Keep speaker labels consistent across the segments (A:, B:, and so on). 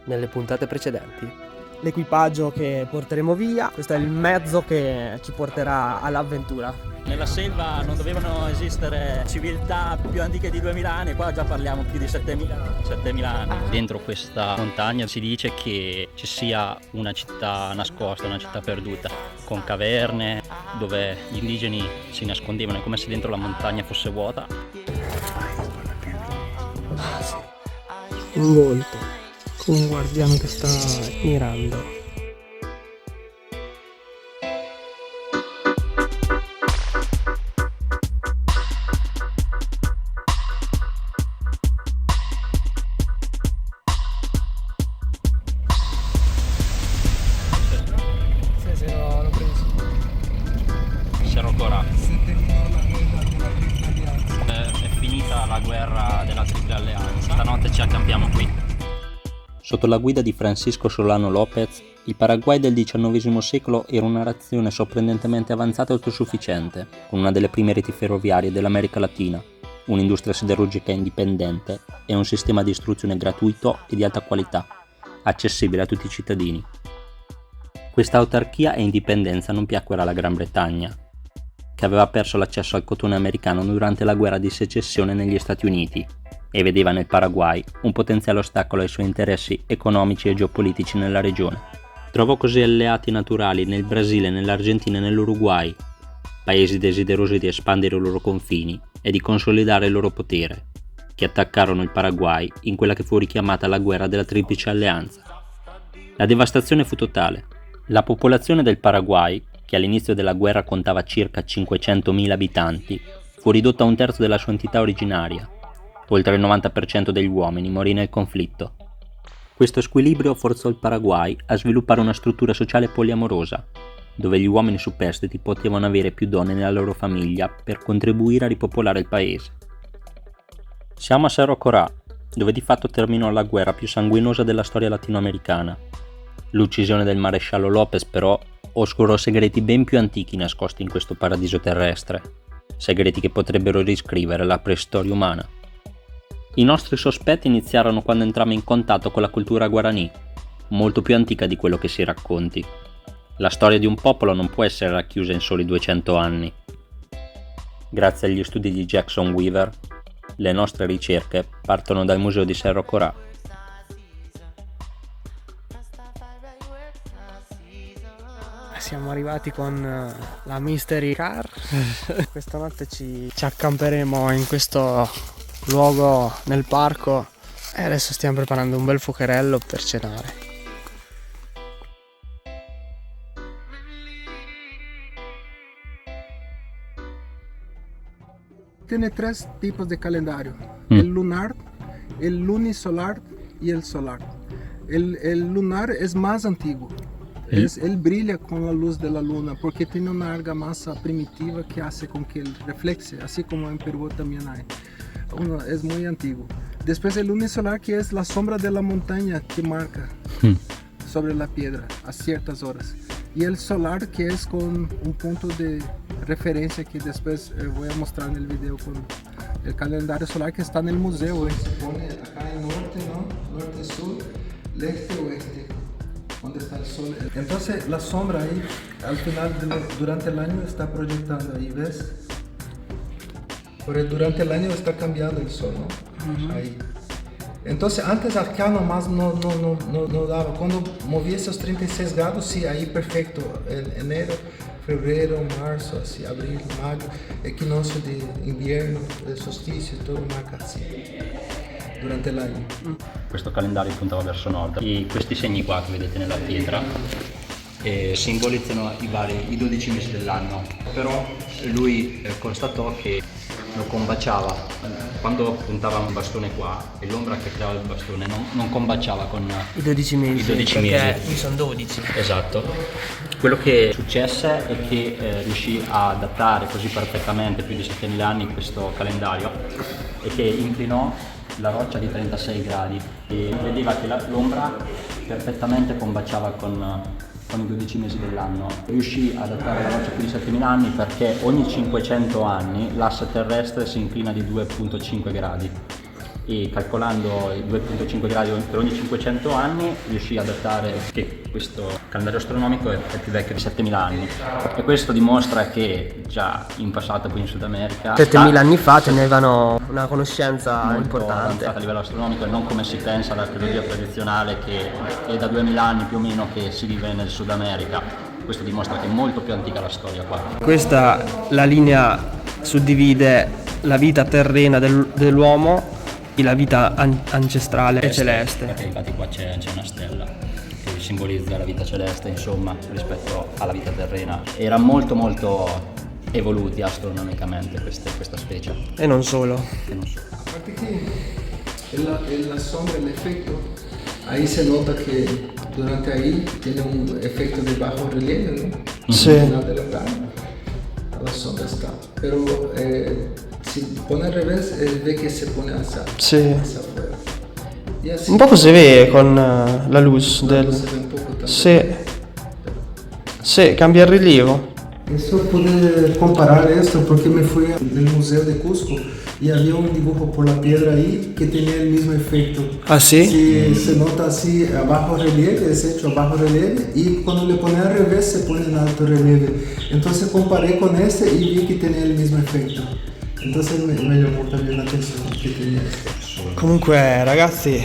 A: nelle puntate precedenti.
B: L'equipaggio che porteremo via, questo è il mezzo che ci porterà all'avventura.
C: Nella selva non dovevano esistere civiltà più antiche di 2000 anni, qua già parliamo più di 7000 anni. Dentro questa montagna si dice che ci sia una città nascosta, una città perduta, con caverne dove gli indigeni si nascondevano, è come se dentro la montagna fosse vuota.
B: Un volto, con un guardiano che sta mirando. L'ho preso.
C: Cerro Corà. È finita la guerra della Triple Alleanza, stanotte ci accampiamo qui.
D: Sotto la guida di Francisco Solano López, il Paraguay del XIX secolo era una nazione sorprendentemente avanzata e autosufficiente, con una delle prime reti ferroviarie dell'America Latina, un'industria siderurgica indipendente e un sistema di istruzione gratuito e di alta qualità, accessibile a tutti i cittadini. Questa autarchia e indipendenza non piacquero alla Gran Bretagna, che aveva perso l'accesso al cotone americano durante la guerra di secessione negli Stati Uniti e vedeva nel Paraguay un potenziale ostacolo ai suoi interessi economici e geopolitici nella regione. Trovò così alleati naturali nel Brasile, nell'Argentina e nell'Uruguay, paesi desiderosi di espandere i loro confini e di consolidare il loro potere, che attaccarono il Paraguay in quella che fu richiamata la guerra della Triplice Alleanza. La devastazione fu totale. La popolazione del Paraguay, che all'inizio della guerra contava circa 500.000 abitanti, fu ridotta a un terzo della sua entità originaria. Oltre il 90% degli uomini morì nel conflitto. Questo squilibrio forzò il Paraguay a sviluppare una struttura sociale poliamorosa, dove gli uomini superstiti potevano avere più donne nella loro famiglia per contribuire a ripopolare il paese. Siamo a Cerro Corá, dove di fatto terminò la guerra più sanguinosa della storia latinoamericana. L'uccisione del maresciallo López però oscurò segreti ben più antichi nascosti in questo paradiso terrestre, segreti che potrebbero riscrivere la preistoria umana. I nostri sospetti iniziarono quando entrammo in contatto con la cultura guaraní, molto più antica di quello che si racconti. La storia di un popolo non può essere racchiusa in soli 200 anni. Grazie agli studi di Jackson Weaver, le nostre ricerche partono dal museo di Cerro Corá.
B: Siamo arrivati con la Mystery Car. Questa notte ci accamperemo in questo luogo nel parco e adesso stiamo preparando un bel fuocherello per cenare.
E: Tiene tres tipos de calendario, el lunar, el lunisolar y el solar. El lunar es más antiguo. Él brilla con la luz de la luna porque tiene una argamasa primitiva que hace con que él reflexe, así como en Perú también hay. Es muy antiguo. Después el lunisolar, que es la sombra de la montaña que marca sobre la piedra a ciertas horas. Y el solar, que es con un punto de referencia que después voy a mostrar en el video con el calendario solar que está en el museo. Se pone acá en norte, ¿no? Norte, sur, este, oeste. Donde está el sol. Entonces la sombra ahí al final durante el año está proyectando ahí, ¿ves? Porque durante el año está cambiando el sol, ¿no? Ahí. Entonces antes acá nomás no daba. Cuando movía esos 36 grados, sí, ahí perfecto. En enero, febrero, marzo, así, abril, mayo, equinoccio de invierno, el solsticio, todo marca así. Durante l'anno.
D: Questo calendario puntava verso nord e questi segni qua che vedete nella pietra simbolizzano i 12 mesi dell'anno, però lui constatò che lo combaciava quando puntava un bastone qua e l'ombra che creava il bastone non combaciava con
B: I 12 mesi,
D: i 12
B: perché
D: mesi.
B: qui sono 12.
D: Esatto. Quello che successe è che riuscì a datare così perfettamente più di 7.000 anni questo calendario e che inclinò la roccia di 36 gradi e vedeva che l'ombra perfettamente combaciava con i 12 mesi dell'anno. Riuscì a datare la roccia più di 7.000 anni perché ogni 500 anni l'asse terrestre si inclina di 2,5 gradi
C: e calcolando i 2,5 gradi per ogni 500 anni riuscì a datare che questo calendario astronomico è più vecchio di 7000 anni, e questo dimostra che già in passato qui in Sud America
B: 7000 anni fa tenevano una conoscenza
C: molto
B: importante.
C: avanzata a livello astronomico, e non come si pensa all'archeologia tradizionale che è da 2000 anni più o meno che si vive nel Sud America. Questo dimostra che è molto più antica la storia qua.
B: Questa, la linea suddivide la vita terrena dell'uomo e la vita ancestrale e celeste.
C: Perché infatti qua c'è una stella che simbolizza la vita celeste, insomma, rispetto alla vita terrena. Era molto evoluti astronomicamente questa specie.
B: E non solo.
E: Aparte que la sombra, el efecto, ahí se nota que durante ahí tiene un efecto de bajo relieve, ¿no?
B: Sí.
E: Al final de la cara, la sombra está. Pero si pone al revés, ve que se pone hacia afuera. Y así,
B: Un poco se ve con la luz del...
E: se ve un poco también.
B: Sì, cambia il rilievo.
E: Eso pude comparar esto porque me fui al Museo de Cusco y había un dibujo por la piedra ahí que tenía el mismo efecto.
B: Ah, sí?
E: Sí, se nota así a bajo relieve, es hecho a bajo relieve, y cuando le pone al revés se pone en alto relieve. Entonces comparé con este y vi que tenía el mismo efecto. Entonces me llamó también la atención que tenía esto.
B: Comunque ragazzi,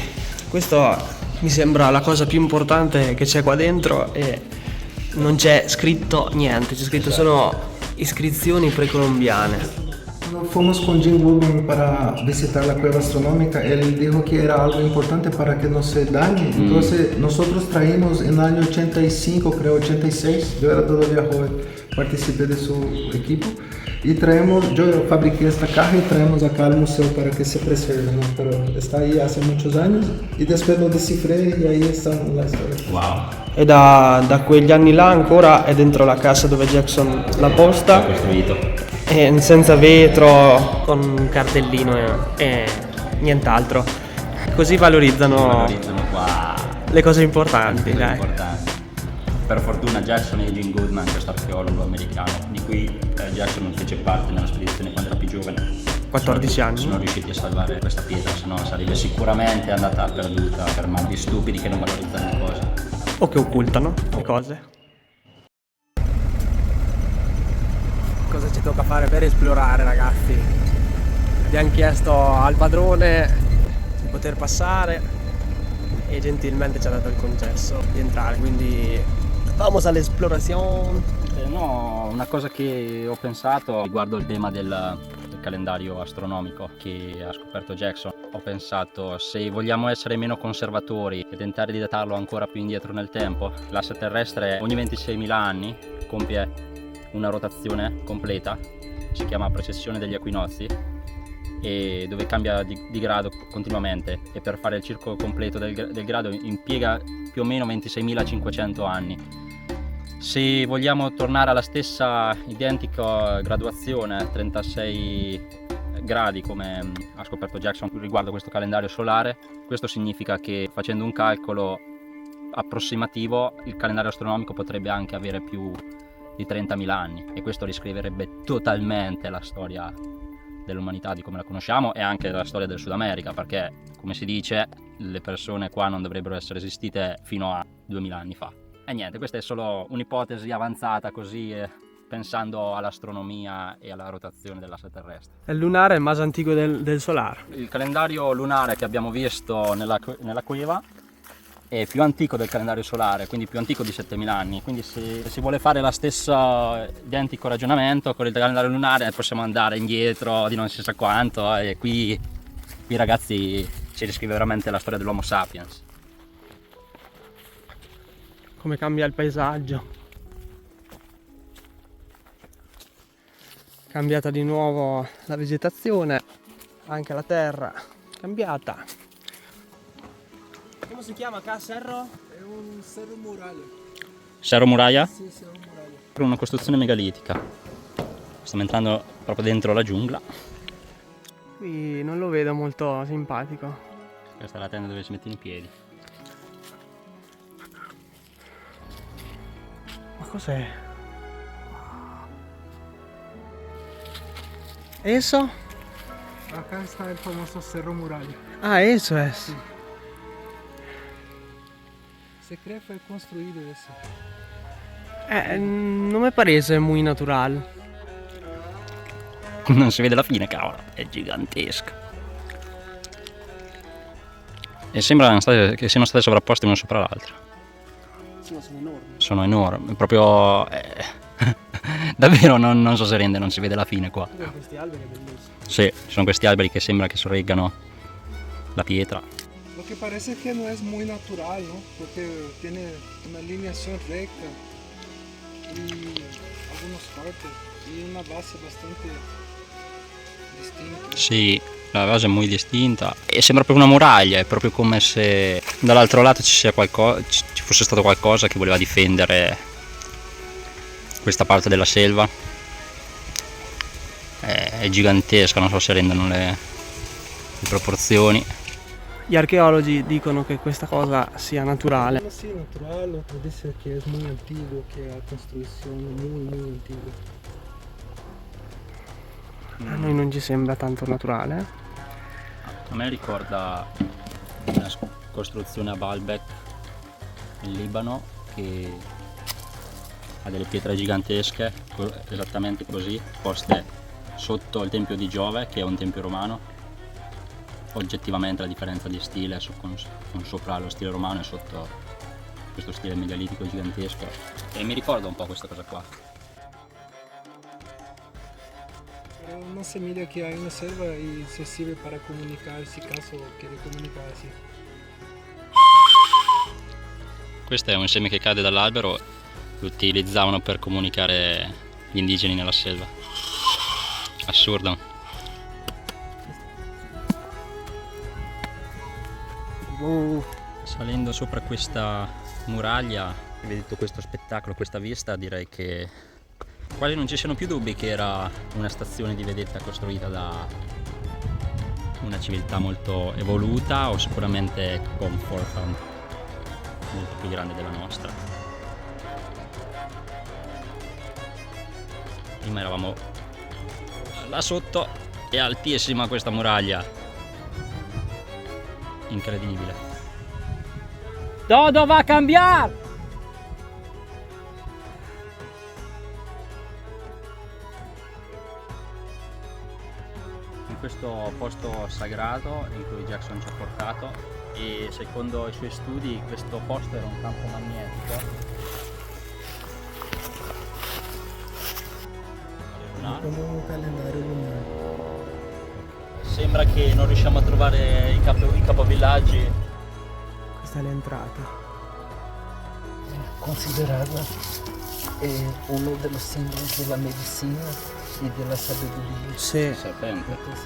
B: questo mi sembra la cosa più importante che c'è qua dentro, e non c'è scritto niente, c'è scritto solo iscrizioni precolombiane.
E: Cuando fuimos con Jim Woodman para visitar la cueva astronómica, él dijo que era algo importante para que no se dañe. Entonces nosotros traímos en el año 85, creo 86, yo era todavía joven, participé de su equipo, y yo fabriqué esta caja y traemos acá al museo para que se preserve, ¿no? Pero está ahí hace muchos años y después lo descifré y ahí está la historia.
C: Wow.
B: E da quegli anni là ancora è dentro la cassa dove Jackson l'ha posta,
C: Costruito.
B: e senza vetro, con un cartellino e nient'altro. Così valorizzano
C: qua
B: le cose importanti,
C: cose
B: dai.
C: importanti. Per fortuna Jackson e Jim Goodman, questo archeologo americano, di cui Jackson non fece parte nella spedizione quando era più giovane,
B: 14 anni.
C: sono riusciti a salvare questa pietra, se no sarebbe sicuramente andata perduta per mano di stupidi che non valorizzano le cose.
B: O che occultano le cose. Cosa ci tocca fare per esplorare, ragazzi? Abbiamo chiesto al padrone di poter passare e gentilmente ci ha dato il concesso di entrare, quindi vamos all'esplorazione.
C: No, una cosa che ho pensato riguardo il tema del calendario astronomico che ha scoperto Jackson. Ho pensato, se vogliamo essere meno conservatori e tentare di datarlo ancora più indietro nel tempo, l'asse terrestre ogni 26.000 anni compie una rotazione completa, si chiama precessione degli equinozi, e dove cambia di grado continuamente, e per fare il circolo completo del grado impiega più o meno 26.500 anni. Se vogliamo tornare alla stessa identica graduazione, 36 gradi come ha scoperto Jackson riguardo questo calendario solare, questo significa che, facendo un calcolo approssimativo, il calendario astronomico potrebbe anche avere più di 30.000 anni, e questo riscriverebbe totalmente la storia dell'umanità di come la conosciamo, e anche la storia del Sud America, perché, come si dice, le persone qua non dovrebbero essere esistite fino a 2000 anni fa. E niente, questa è solo un'ipotesi avanzata così, pensando all'astronomia e alla rotazione dell'asse terrestre.
B: Il lunare è il más antico del solare.
C: Il calendario lunare che abbiamo visto nella cueva è più antico del calendario solare, quindi più antico di 7000 anni. Quindi se si vuole fare la stessa identico ragionamento con il calendario lunare, possiamo andare indietro di non si sa quanto, e qui ragazzi ci riscrive veramente la storia dell'Homo sapiens.
B: Come cambia il paesaggio. Cambiata di nuovo la vegetazione, anche la terra cambiata. Come si chiama qua, Cerro?
E: È un cerro muralla.
C: Cerro Muralla?
E: Sì, cerro muralla.
C: Per una costruzione megalitica. Stiamo entrando proprio dentro la giungla.
B: Qui non lo vedo molto simpatico.
C: Questa è la tenda dove ci mettono i piedi.
B: Ma cos'è? Eso?
E: Acá está el famoso Cerro Muralla.
B: Ah, eso es.
E: Sí. Se cree fue construido eso.
B: Non mi parece muy natural.
C: Non si vede la fine, cavolo, è gigantesco. E sembra che siano state sovrapposte una sopra l'altra.
B: Sono enormi.
C: Sono enormi, proprio... davvero non so se rende, non si vede la fine qua.
B: Questi alberi bellissimi.
C: Sì, ci sono questi alberi che sembra che sorreggano la pietra.
E: Lo que parece que no es muy natural, ¿no? Porque tiene una alineación recta y algunos cortes y una base bastante distinta.
C: Sì, la base è molto distinta e sembra proprio una muraglia, è proprio come se dall'altro lato ci fosse stato qualcosa che voleva difendere questa parte della selva. È gigantesca, non so se rendono le proporzioni.
B: Gli archeologi dicono che questa cosa sia naturale.
E: Uno sí natural, otro dice que es muy antiguo, que la construcción muy antigua.
B: A noi non ci sembra tanto naturale.
C: A me ricorda una costruzione a Baalbek in Libano che ha delle pietre gigantesche, esattamente così, poste sotto il tempio di Giove, che è un tempio romano. Oggettivamente la differenza di stile con sopra lo stile romano e sotto questo stile megalitico gigantesco, e mi ricorda un po' questa cosa qua.
E: È una semilla que hay en la selva y se sirve para comunicar si caso quiere comunicarsi.
C: Questo è un seme che cade dall'albero, lo utilizzavano per comunicare gli indigeni nella selva. Assurdo. Salendo sopra questa muraglia, vedete questo spettacolo, questa vista, direi che quasi non ci siano più dubbi che era una stazione di vedetta costruita da una civiltà molto evoluta, o sicuramente comfort molto più grande della nostra. Prima eravamo là sotto, è altissima questa muraglia, incredibile. Todo va a cambiare! In questo posto sagrato in cui Jackson ci ha portato, e secondo i suoi studi questo posto era un campo magnetico lunare.
E: Como un calendario lunar.
C: Sembra che non riusciamo a trovare i capovillaggi.
B: Questa è l'entrata.
A: Considerada uno de los símbolos de la medicina y de la sabiduría
B: Sì.
C: Serpente.
A: de tus